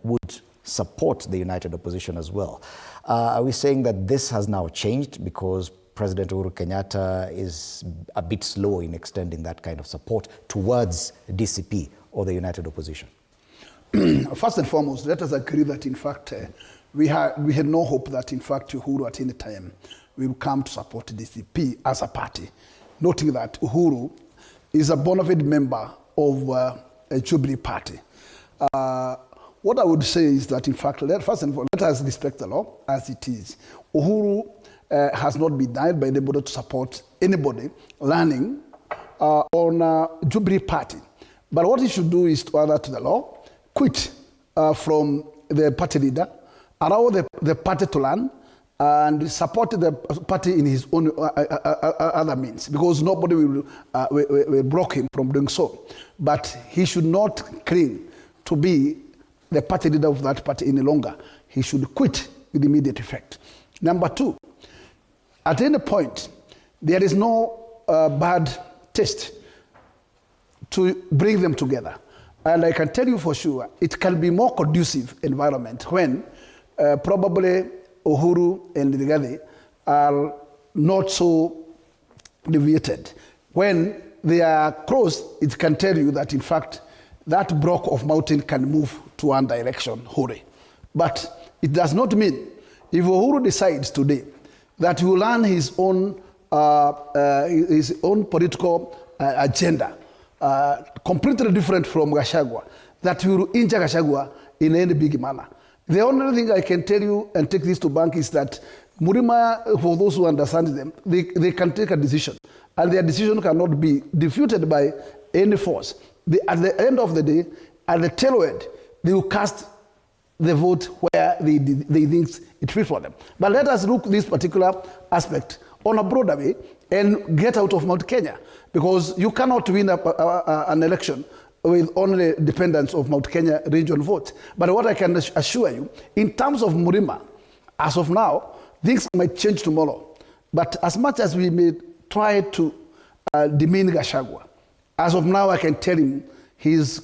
would support the united opposition as well. Are we saying that this has now changed because President Uhuru Kenyatta is a bit slow in extending that kind of support towards DCP or the united opposition? First and foremost, let us agree that in fact we had no hope that in fact Uhuru at any time will come to support DCP as a party, noting that Uhuru is a bona fide member of a Jubilee party. What I would say is that in fact, first and foremost, let us respect the law as it is. Uhuru has not been denied by anybody to support anybody running on a Jubilee party. But what he should do is to adhere to the law, quit from the party leader, allow the party to run, and support the party in his own other means, because nobody will block him from doing so. But he should not claim to be the party leader of that party any longer. He should quit with immediate effect. Number two, at any point, there is no bad taste to bring them together. And I can tell you for sure, it can be more conducive environment when probably Uhuru and Rigathi are not so deviated. When they are close, it can tell you that in fact, that block of mountain can move to one direction, hurry. But it does not mean, if Uhuru decides today that he will run his own political agenda, completely different from Gachagua, that he will injure Gachagua in any big manner. The only thing I can tell you and take this to bank is that Murima, for those who understand them, they can take a decision, and their decision cannot be defeated by any force. At the end of the day, at the tail end, they will cast the vote where they think it fits for them. But let us look this particular aspect on a broader way and get out of Mount Kenya, because you cannot win an election with only dependence of Mount Kenya regional vote. But what I can assure you, in terms of Murima, as of now, things might change tomorrow. But as much as we may try to demean Gachagua, as of now, I can tell him he's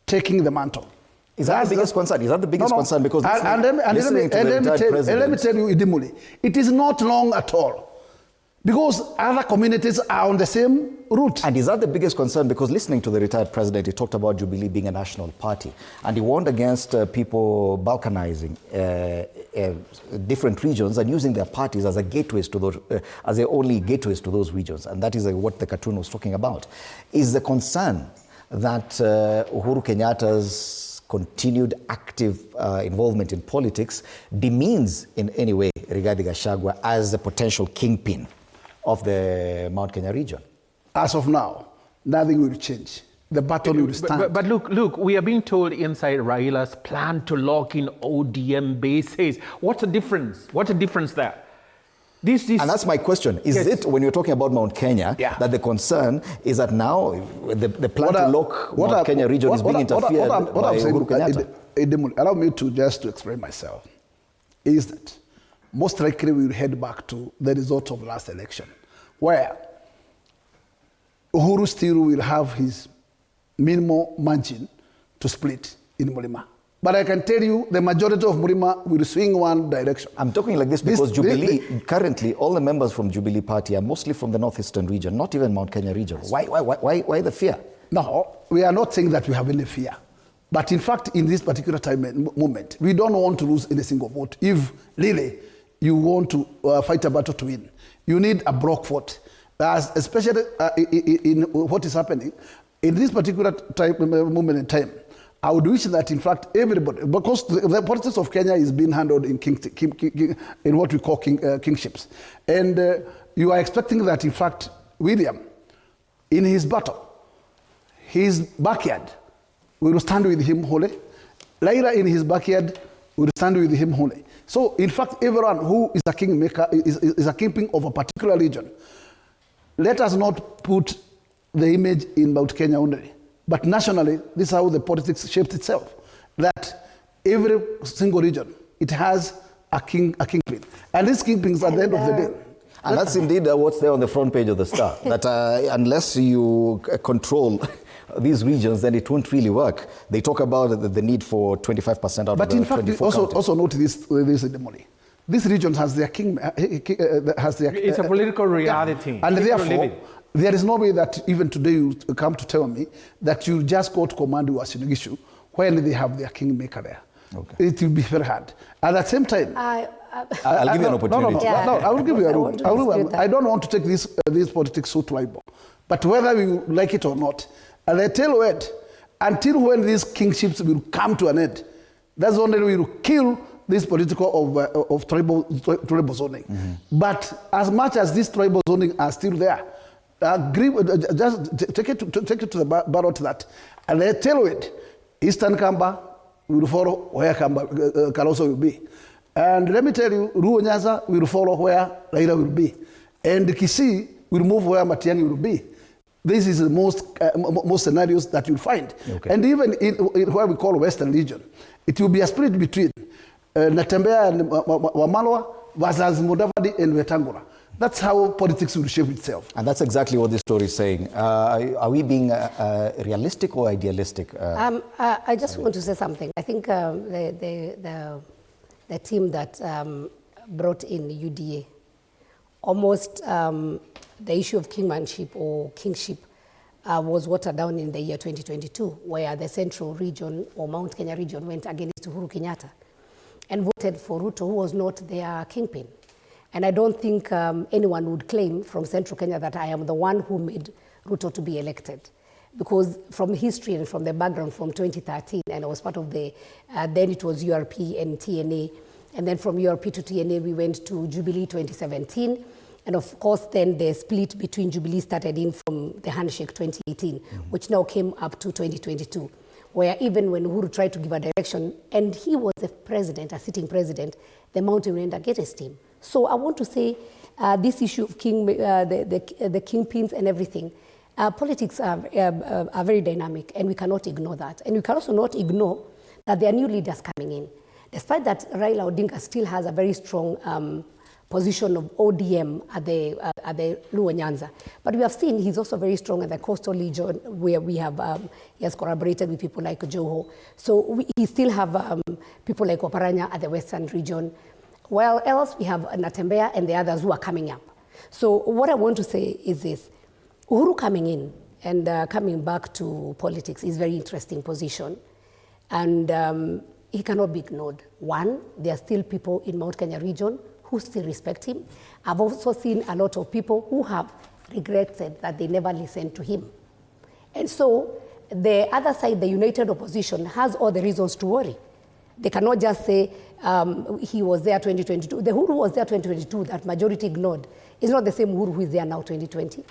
taking the mantle. Is that the biggest concern? Is that the biggest concern? Because let me tell you, Idimuli, it is not long at all. Because other communities are on the same route. And is that the biggest concern? Because listening to the retired president, he talked about Jubilee being a national party. And he warned against people balkanizing different regions and using their parties as a gateways to those, as their only gateways to those regions. And that is what the cartoon was talking about. Is the concern that Uhuru Kenyatta's continued active involvement in politics demeans in any way Rigathi Gachagua as the potential kingpin of the Mount Kenya region? As of now, nothing will change. The battle will stand. But look, we are being told inside Raila's plan to lock in ODM bases. What's the difference? What's the difference there? This and that's my question. Is it, when you're talking about Mount Kenya, that the concern is that now the plan to lock Mount Kenya region is being interfered by Uhuru Kenyatta? Allow me to just to explain myself. Is that most likely we will head back to the result of last election, where Uhuru still will have his minimal margin to split in Murima. But I can tell you the majority of Murima will swing one direction. I'm talking like this because Jubilee, currently all the members from Jubilee Party are mostly from the northeastern region, not even Mount Kenya region. Why the fear? No, we are not saying that we have any fear. But in fact, in this particular moment, we don't want to lose any single vote. If really you want to fight a battle to win, you need a block vote. Especially in what is happening in this particular moment in time, I would wish that in fact everybody, because the politics of Kenya is being handled in in what we call kingships, and you are expecting that in fact William, in his battle, his backyard, we will stand with him wholly. Laila in his backyard will stand with him wholly. So in fact, everyone who is a kingmaker is a kingpin of a particular region. Let us not put the image in Mount Kenya only, but nationally, this is how the politics shaped itself. That every single region, it has a kingpin. And these kingpins at the end of the day. And that's indeed what's there on the front page of the Star, that unless you control these regions, then it won't really work. They talk about the need for 25% out But of in the fact, 24 also note this Demoli. This region has their king, has their... It's a political reality. Yeah. And therefore, there is no way that even today you come to tell me that you just go to command you as an issue when they have their kingmaker there. Okay. It will be very hard. At the same time... I'll give you an opportunity. No, I will give you a room. I don't want to take this politics so tribal. But whether we like it or not, and I tell you what, until when these kingships will come to an end, that's only we will kill this political of tribal zoning. Mm-hmm. But as much as these tribal zoning are still there, agree, just take it to the ballot that, and I tell you it, Eastern Kamba will follow where Kamba Kaloso will be. And let me tell you, Ruo Nyanza will follow where Raila will be. And Kisii will move where Matiang'i will be. This is the most scenarios that you'll find. Okay. And even in what we call Western region, it will be a split between Natembea and Wamalwa versus Mudavadi and Wetangula. That's how politics will shape itself. And that's exactly what this story is saying. Are we being realistic or idealistic? I just want to say something. I think the team that brought in UDA, almost the issue of kingmanship or kingship was watered down in the year 2022, where the central region or Mount Kenya region went against Uhuru Kenyatta and voted for Ruto, who was not their kingpin. And I don't think anyone would claim from central Kenya that I am the one who made Ruto to be elected. Because from history and from the background from 2013, and I was part of the, then it was URP and TNA, and then from URP to TNA we went to Jubilee 2017, and of course then the split between Jubilee started in from the handshake 2018, which now came up to 2022, where even when Uhuru tried to give a direction, and he was a president, a sitting president, the mountain went against him. So I want to say this issue of the kingpins and everything, politics are very dynamic, and we cannot ignore that. And we can also not ignore that there are new leaders coming in. Despite that, Raila Odinga still has a very strong position of ODM at the Luo Nyanza. But we have seen he's also very strong at the coastal region, where we have, he has collaborated with people like Joho. So he still have people like Oparanya at the western region. While else we have Natembea and the others who are coming up. So what I want to say is this. Uhuru coming in and coming back to politics is a very interesting position. And he cannot be ignored. One, there are still people in Mount Kenya region who still respect him. I've also seen a lot of people who have regretted that they never listened to him. And so the other side, the united opposition, has all the reasons to worry. They cannot just say he was there 2022. The Uhuru was there 2022 that majority ignored is not the same Uhuru who is there now 2020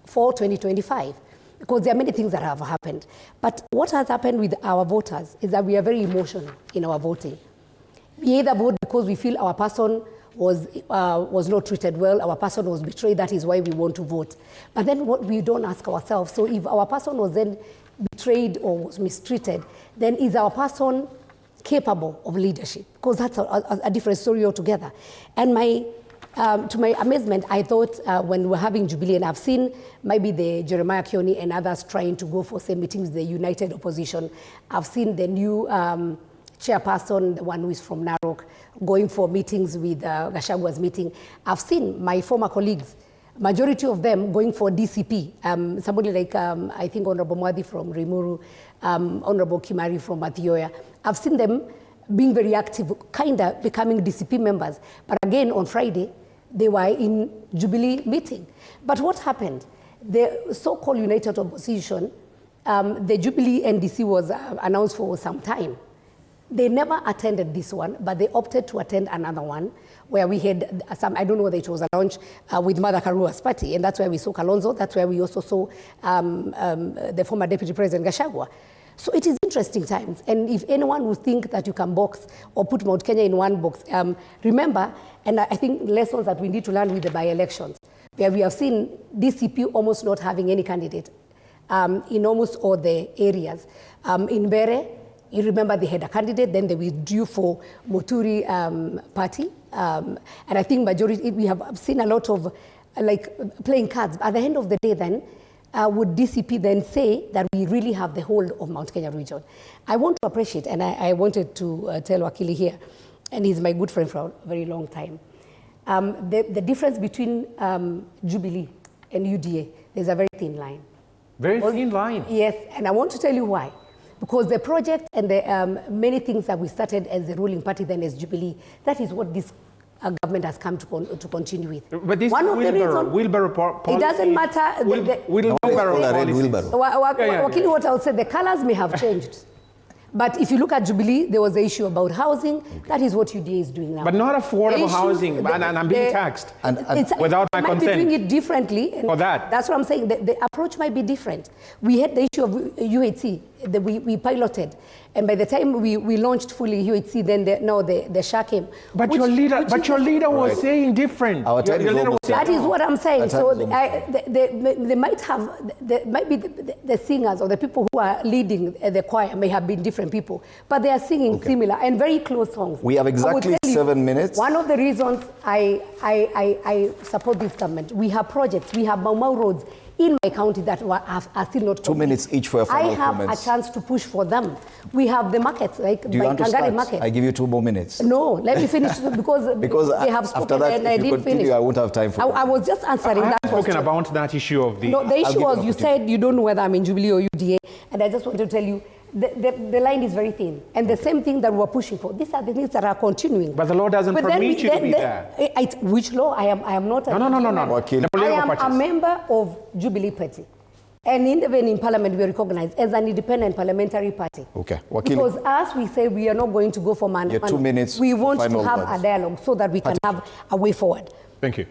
for 2025, because there are many things that have happened. But what has happened with our voters is that we are very emotional in our voting. We either vote because we feel our person was not treated well, our person was betrayed, that is why we want to vote. But then what we don't ask ourselves, so if our person was then betrayed or was mistreated, then is our person capable of leadership? Because that's a different story altogether. And to my amazement, I thought when we're having Jubilee, and I've seen maybe the Jeremiah Kioni and others trying to go for same meetings with the united opposition. I've seen the new chairperson, the one who is from Narok, going for meetings with Gachagua's meeting. I've seen my former colleagues, majority of them going for DCP. Somebody like, I think, Honorable Mwadi from Rimuru, Honorable Kimari from Mathioya. I've seen them being very active, kind of becoming DCP members. But again, on Friday, they were in Jubilee meeting. But what happened? The so-called united opposition, the Jubilee NDC was announced for some time. They never attended this one, but they opted to attend another one where we had some, I don't know whether it was a launch with Mother Karua's party, and that's where we saw Kalonzo, that's where we also saw the former Deputy President Gachagua. So it is interesting times, and if anyone would think that you can box or put Mount Kenya in one box, remember, and I think lessons that we need to learn with the by-elections, where we have seen DCP almost not having any candidate in almost all the areas. In Bere, you remember they had a candidate, then they withdrew for Muturi party. And I think majority, we have seen a lot of like playing cards. At the end of the day then, would DCP then say that we really have the whole of Mount Kenya region? I want to appreciate, and I wanted to tell Wakili here, and he's my good friend for a very long time, the difference between Jubilee and UDA, there's a very thin line. Very thin line. Yes, and I want to tell you why. Because the project and the many things that we started as the ruling party then as Jubilee, that is what this government has come to continue with. But this wheelbarrow policy... It doesn't matter... Wheelbarrow policies. Wakili, what I'll say, the colors may have changed. But if you look at Jubilee, there was the issue about housing. Okay. That is what UDA is doing now. But not affordable housing, and I'm being taxed without my consent. Might be doing it differently. For that. That's what I'm saying. The approach might be different. We had the issue of UHC that we piloted. And by the time we launched fully UHC, then the SHA came. But your leader was saying different. That is what I'm saying. So they might be the singers or the people who are leading the choir may have been different people, but they are singing similar and very close songs. We have exactly 7 minutes. One of the reasons I support this government, we have projects, we have Mau roads in my county that are still not complete. 2 minutes each for a final comments. I have a chance to push for them. We have the markets, like Do you want to start? Market. I give you 2 more minutes. No, let me finish because they have spoken after that, and I didn't finish. I won't have time for I was just answering that question. Spoken about that issue of the... No, the issue was you said you don't know whether I'm in Jubilee or UDA, and I just want to tell you the line is very thin. And the same thing that we're pushing for, these are the things that are continuing. But the law doesn't permit you to be there. Which law? I am not. No. I am a member of Jubilee Party. And even in Parliament, we are recognized as an independent parliamentary party. Okay. Because as we say, we are not going to go for man. 2 minutes. We want to have a dialogue so that we can have a way forward. Thank you.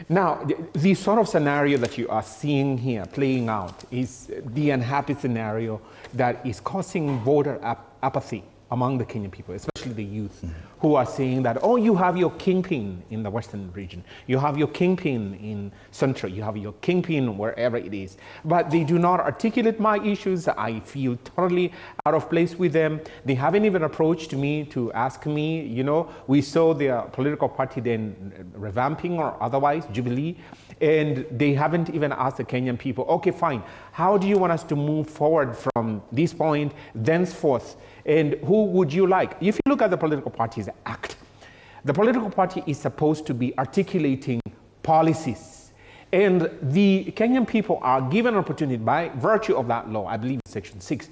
Now, the sort of scenario that you are seeing here playing out is the unhappy scenario that is causing voter apathy among the Kenyan people, especially the youth, who are saying that, oh, you have your kingpin in the western region, you have your kingpin in central, you have your kingpin wherever it is, but they do not articulate my issues. I feel totally out of place with them. They haven't even approached me to ask me, you know, we saw their political party then revamping or otherwise, Jubilee, and they haven't even asked the Kenyan people, okay, fine, how do you want us to move forward from this point, thenceforth? And who would you like? If you look at the Political Parties Act, the political party is supposed to be articulating policies. And the Kenyan people are given an opportunity by virtue of that law, I believe Section 6,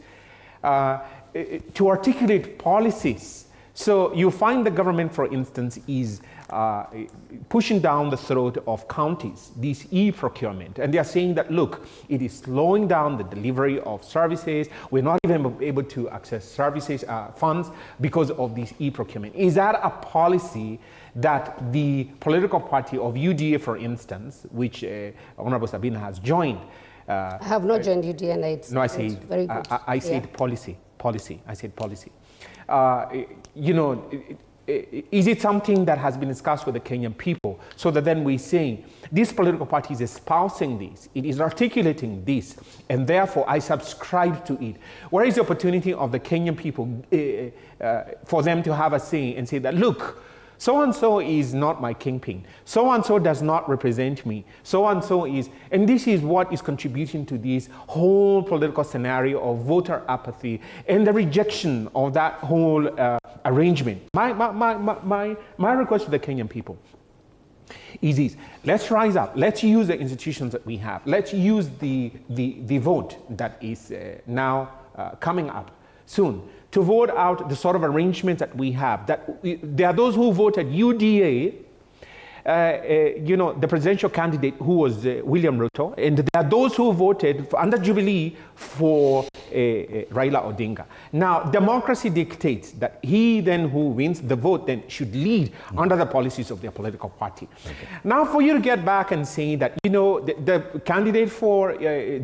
to articulate policies. So you find the government, for instance, is pushing down the throat of counties, this e-procurement. And they are saying that, look, it is slowing down the delivery of services. We're not even able to access services, funds, because of this e-procurement. Is that a policy that the political party of UDA, for instance, which Honorable Sabina has joined? I have not joined UDA, and it's very good. I said policy. I said policy. You know, is it something that has been discussed with the Kenyan people so that then we say this political party is espousing this, it is articulating this, and therefore I subscribe to it? Where is the opportunity of the Kenyan people for them to have a say and say that, look, so-and-so is not my kingpin. So-and-so does not represent me. So-and-so is, and this is what is contributing to this whole political scenario of voter apathy and the rejection of that whole arrangement. My request to the Kenyan people is this: let's rise up. Let's use the institutions that we have. Let's use the vote that is now coming up soon to vote out the sort of arrangements that we have. There are those who voted UDA, you know, the presidential candidate who was William Ruto, and there are those who voted under Jubilee for Raila Odinga. Now, democracy dictates that he then who wins the vote then should lead under the policies of their political party. Okay. Now, for you to get back and say that, you know, the candidate for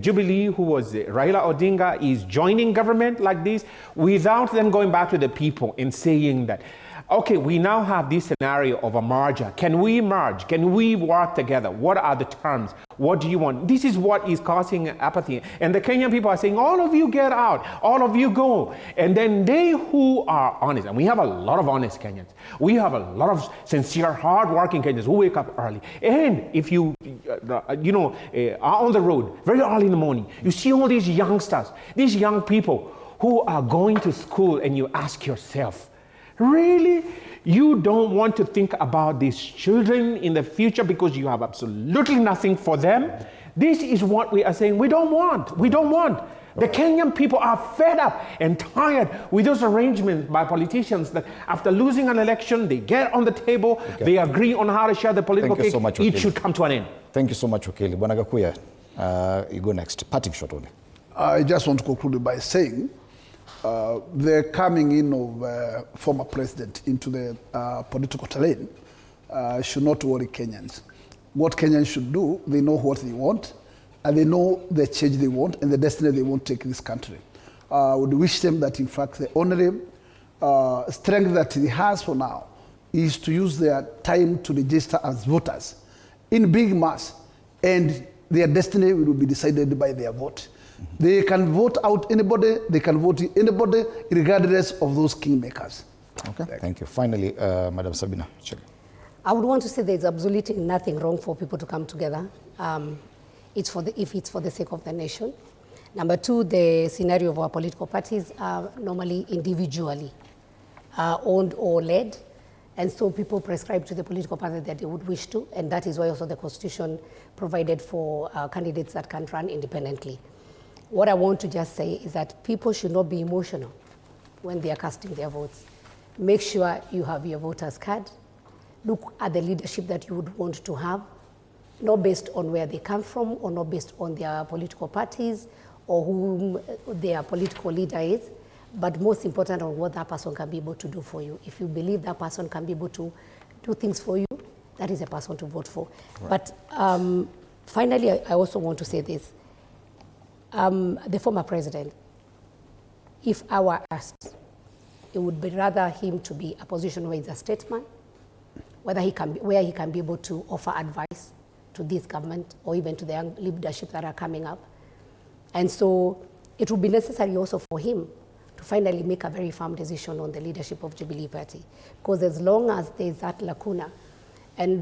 Jubilee, who was Raila Odinga, is joining government like this without then going back to the people and saying that okay, we now have this scenario of a merger. Can we merge? Can we work together? What are the terms? What do you want? This is what is causing apathy. And the Kenyan people are saying, all of you get out, all of you go. And then they who are honest, and we have a lot of honest Kenyans. We have a lot of sincere, hard-working Kenyans who wake up early. And if you, are on the road very early in the morning, you see all these youngsters, these young people who are going to school, and you ask yourself, really? You don't want to think about these children in the future because you have absolutely nothing for them? This is what we are saying we don't want. We don't want. The Kenyan people are fed up and tired with those arrangements by politicians that after losing an election, they get on the table, they agree on how to share the political cake. So much, it should come to an end. Thank you so much, Okeli. Bwana Gachagua, you go next. Parting shot only. I just want to conclude by saying the coming in of former president into the political terrain should not worry Kenyans. What Kenyans should do, they know what they want, and they know the change they want and the destiny they want to take this country. I would wish them that, in fact, the only strength that he has for now is to use their time to register as voters in big mass, and their destiny will be decided by their vote. They can vote out anybody, they can vote in anybody, regardless of those kingmakers. Okay, thank you. Finally, Madam Sabina. I would want to say there's absolutely nothing wrong for people to come together if it's for the sake of the nation. Number two, the scenario of our political parties are normally individually owned or led, and so people prescribe to the political party that they would wish to, and that is why also the Constitution provided for candidates that can run independently. What I want to just say is that people should not be emotional when they are casting their votes. Make sure you have your voter's card. Look at the leadership that you would want to have, not based on where they come from or not based on their political parties or whom their political leader is, but most important on what that person can be able to do for you. If you believe that person can be able to do things for you, that is a person to vote for. Right. But finally, I also want to say this. The former president, if I were asked, it would be rather him to be a position where he's a statesman, where he can be able to offer advice to this government or even to the young leadership that are coming up. And so it would be necessary also for him to finally make a very firm decision on the leadership of Jubilee Party. Because as long as there's that lacuna and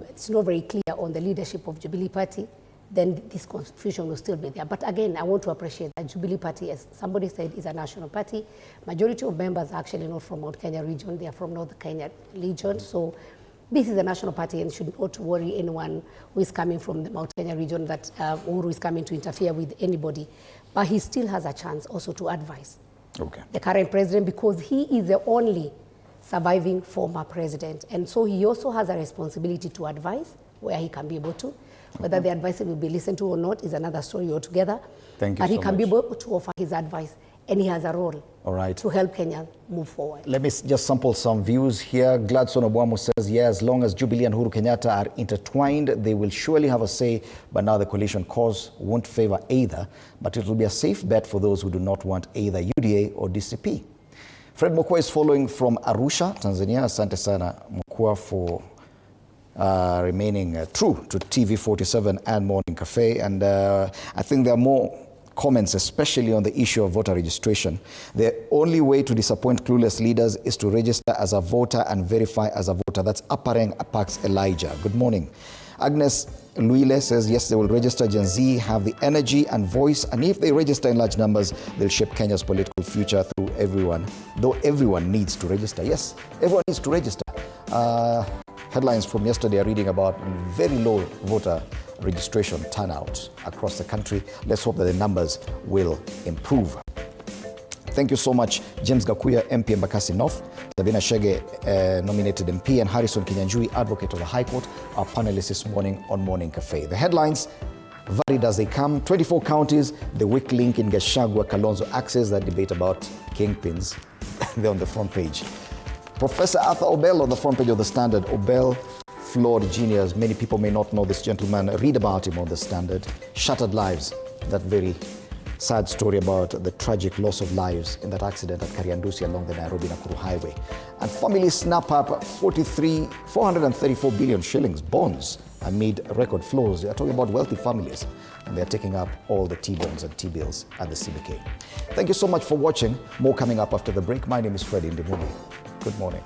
it's not very clear on the leadership of Jubilee Party, then this confusion will still be there. But again, I want to appreciate that Jubilee Party, as somebody said, is a national party. Majority of members are actually not from Mount Kenya region, they are from North Kenya region. So this is a national party and should not worry anyone who is coming from the Mount Kenya region that Uhuru is coming to interfere with anybody. But he still has a chance also to advise the current president, because he is the only surviving former president. And so he also has a responsibility to advise where he can be able to. Whether the advice will be listened to or not is another story altogether. Thank you but he so can much. be able to offer his advice, and he has a role to help Kenya move forward. Let me just sample some views here. Gladson Obwamo says, yeah, as long as Jubilee and Uhuru Kenyatta are intertwined, they will surely have a say, but now the coalition cause won't favor either, but it will be a safe bet for those who do not want either UDA or DCP. Fred Mokwa is following from Arusha, Tanzania. Asante sana, Mokwa, for remaining true to TV47 and Morning Cafe. And I think there are more comments, especially on the issue of voter registration. The only way to disappoint clueless leaders is to register as a voter and verify as a voter. That's Apareng Apax Elijah. Good morning. Agnes Luile says, yes, they will register. Gen Z have the energy and voice, and if they register in large numbers, they'll shape Kenya's political future through everyone, though everyone needs to register. Yes, everyone needs to register. Headlines from yesterday are reading about very low voter registration turnout across the country. Let's hope that the numbers will improve. Thank you so much, James Gakuya, MP Embakasi North, Sabina Shege, nominated MP, and Harrison Kinyanjui, advocate of the High Court, our panelists this morning on Morning Cafe. The headlines, varied as they come. 24 counties, the weak link in Gachagua, Kalonzo axis, that debate about Kingpins. They're on the front page. Professor Arthur Obel on the front page of the Standard. Obel, flawed genius. Many people may not know this gentleman. Read about him on the Standard. Shattered lives, that very sad story about the tragic loss of lives in that accident at Kariandusi along the Nairobi-Nakuru highway. And families snap up 434 billion shillings bonds amid record flows. They are talking about wealthy families, and they're taking up all the T-bonds and T-bills at the CBK. Thank you so much for watching. More coming up after the break. My name is Freddie Ndimuli. Good morning.